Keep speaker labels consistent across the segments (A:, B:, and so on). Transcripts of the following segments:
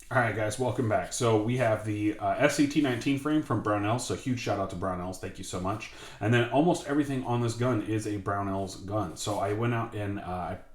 A: All right, guys, welcome back. So we have the SCT-19 frame from Brownells. So huge shout out to Brownells. Thank you so much. And then almost everything on this gun is a Brownells gun. So I went out and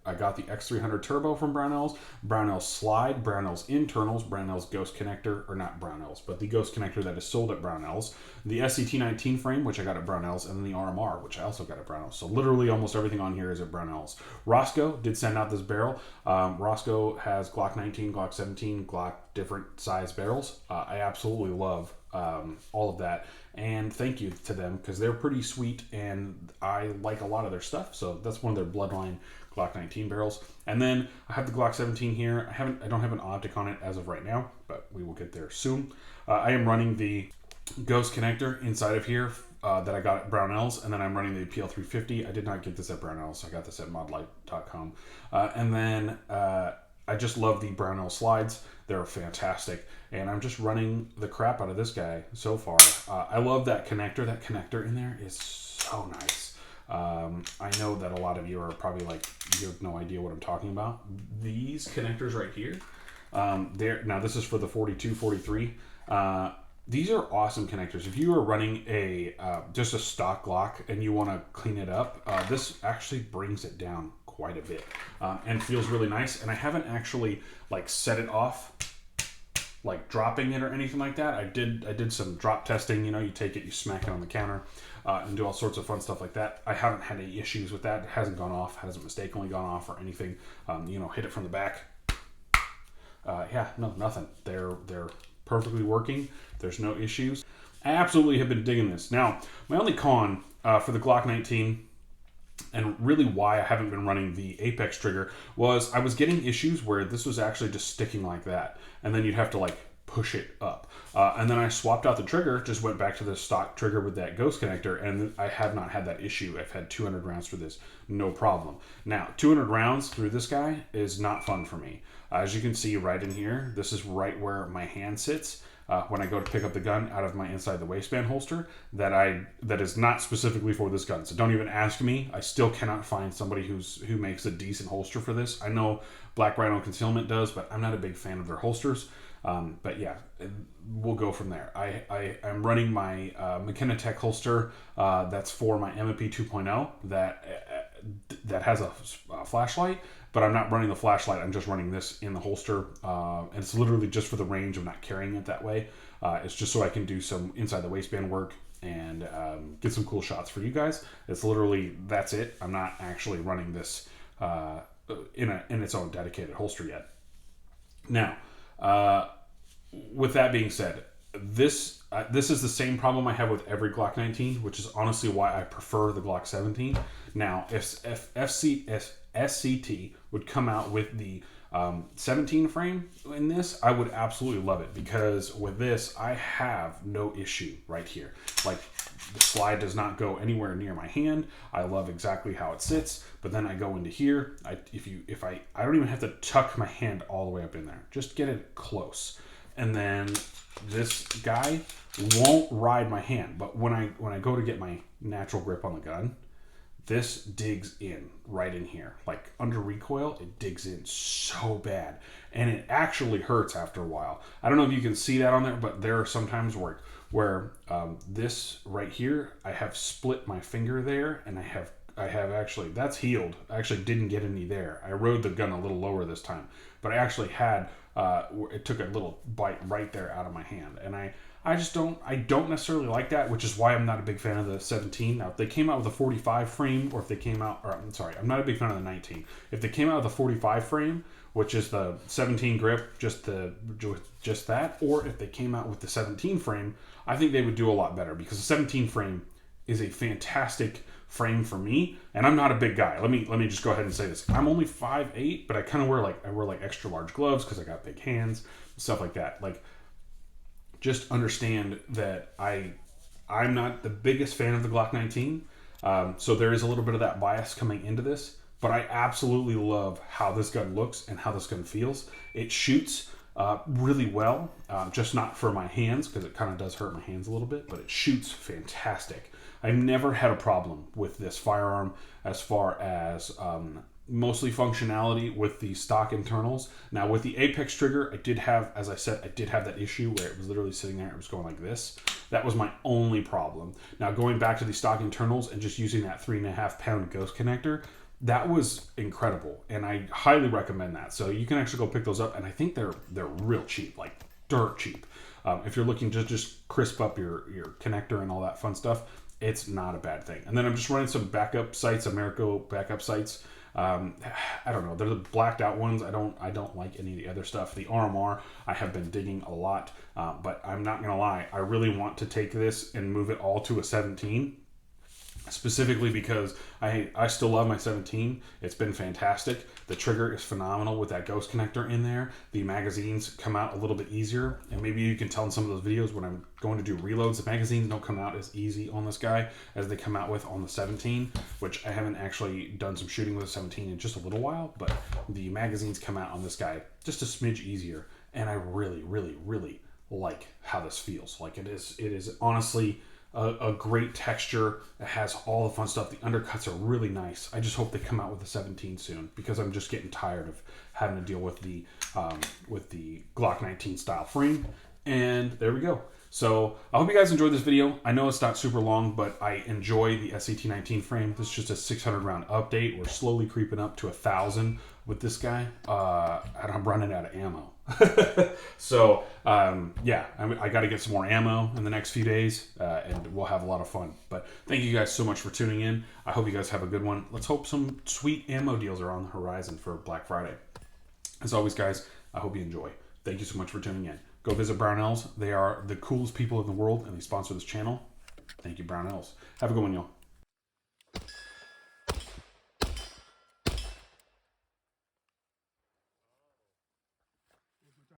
A: I got the X300 Turbo from Brownells, Brownells Slide, Brownells Internals, Brownells Ghost Connector, or not Brownells, but the Ghost Connector that is sold at Brownells, the SCT-19 frame, which I got at Brownells, and then the RMR, which I also got at Brownells. So literally almost everything on here is at Brownells. Roscoe did send out this barrel. Roscoe has Glock 19, Glock 17, Glock different size barrels. I absolutely love all of that, and thank you to them because they're pretty sweet and I like a lot of their stuff. So that's one of their bloodline Glock 19 barrels. And then I have the Glock 17 here. I don't have an optic on it as of right now, but we will get there soon. I am running the Ghost connector inside of here that I got at Brownells, and then I'm running the PL350. I did not get this at Brownells. I got this at modlight.com. And then I just love the Brownell slides. They're fantastic. And I'm just running the crap out of this guy so far. I love that connector. That connector in there is so nice. I know that a lot of you are probably like, you have no idea what I'm talking about. These connectors right here, now this is for the 42, 43. These are awesome connectors. If you are running a just a stock Glock and you want to clean it up, this actually brings it down quite a bit and feels really nice. And I haven't actually like set it off like dropping it or anything like that. I did some drop testing. You know, you take it, you smack it on the counter, and do all sorts of fun stuff like that. I haven't had any issues with that. It hasn't gone off, hasn't mistakenly gone off or anything. You know, hit it from the back. Yeah, no, nothing. They're perfectly working. There's no issues. I absolutely have been digging this. Now, my only con for the Glock 19, and really why I haven't been running the Apex trigger, was I was getting issues where this was actually just sticking like that, and then you'd have to like push it up. And then I swapped out the trigger, just went back to the stock trigger with that Ghost connector, and I have not had that issue. I've had 200 rounds for this, no problem. Now, 200 rounds through this guy is not fun for me. As you can see right in here, this is right where my hand sits. When I go to pick up the gun out of my inside the waistband holster, that is not specifically for this gun. So don't even ask me. I still cannot find somebody who makes a decent holster for this. I know Black Rhino Concealment does, but I'm not a big fan of their holsters. But yeah, we'll go from there. I'm running my McKenna Tech holster that's for my M&P 2.0 that has a flashlight, but I'm not running the flashlight. I'm just running this in the holster, and it's literally just for the range. I'm not carrying it that way. It's just so I can do some inside the waistband work and get some cool shots for you guys. It's literally, that's it. I'm not actually running this in its own dedicated holster yet. Now, with that being said, this is the same problem I have with every Glock 19, which is honestly why I prefer the Glock 17. Now, if SCT would come out with the 17 frame in this, I would absolutely love it, because with this, I have no issue right here. Like, the slide does not go anywhere near my hand. I love exactly how it sits, but then I go into here. I don't even have to tuck my hand all the way up in there. Just get it close. And then this guy won't ride my hand, but when I go to get my natural grip on the gun, this digs in right in here. Like under recoil, it digs in so bad, and it actually hurts after a while. I don't know if you can see that on there, but there are some times where this right here, I have split my finger there, and I have actually, that's healed. I actually didn't get any there. I rode the gun a little lower this time, but I actually had it took a little bite right there out of my hand, and I don't necessarily like that, which is why I'm not a big fan of the 17. Now, if they came out with a 45 frame, or if they came out, or I'm sorry, I'm not a big fan of the 19. If they came out with a 45 frame, which is the 17 grip, just that, or if they came out with the 17 frame, I think they would do a lot better, because the 17 frame is a fantastic frame for me, and I'm not a big guy. Let me just go ahead and say this. I'm only 5'8", but I kind of wear like extra large gloves because I got big hands, stuff like that. Like, just understand that I'm not the biggest fan of the Glock 19, so there is a little bit of that bias coming into this, but I absolutely love how this gun looks and how this gun feels. It shoots really well, just not for my hands, because it kind of does hurt my hands a little bit, but it shoots fantastic. I've never had a problem with this firearm as far as mostly functionality with the stock internals. Now with the Apex trigger, I did have, as I said, I did have that issue where it was literally sitting there, it was going like this. That was my only problem. Now going back to the stock internals and just using that 3.5 pound ghost connector, that was incredible, and I highly recommend that. So you can actually go pick those up, and I think they're real cheap, like dirt cheap. If you're looking to just crisp up your connector and all that fun stuff, it's not a bad thing. And then I'm just running some backup sites, Americo backup sites. I don't know, they're the blacked out ones. I don't like any of the other stuff. The RMR I have been digging a lot, but I'm not gonna lie, I really want to take this and move it all to a 17. Specifically because I still love my 17. It's been fantastic. The trigger is phenomenal with that ghost connector in there. The magazines come out a little bit easier, and maybe you can tell in some of those videos when I'm going to do reloads, the magazines don't come out as easy on this guy as they come out with on the 17, which I haven't actually done some shooting with the 17 in just a little while, but the magazines come out on this guy just a smidge easier, and I really, really, really like how this feels. Like it is honestly a great texture. It has all the fun stuff. The undercuts are really nice. I just hope they come out with the 17 soon, because I'm just getting tired of having to deal with the Glock 19 style frame. And there we go. So I hope you guys enjoyed this video. I know it's not super long, but I enjoy the SCT-19 frame. This is just a 600 round update. We're slowly creeping up to 1,000 with this guy, and I'm running out of ammo. So yeah, I got to get some more ammo in the next few days, and we'll have a lot of fun. But thank you guys so much for tuning in. I hope you guys have a good one. Let's hope some sweet ammo deals are on the horizon for Black Friday. As always, guys, I hope you enjoy. Thank you so much for tuning in. Go visit Brownells. They are the coolest people in the world, and they sponsor this channel. Thank you, Brownells. Have a good one, y'all.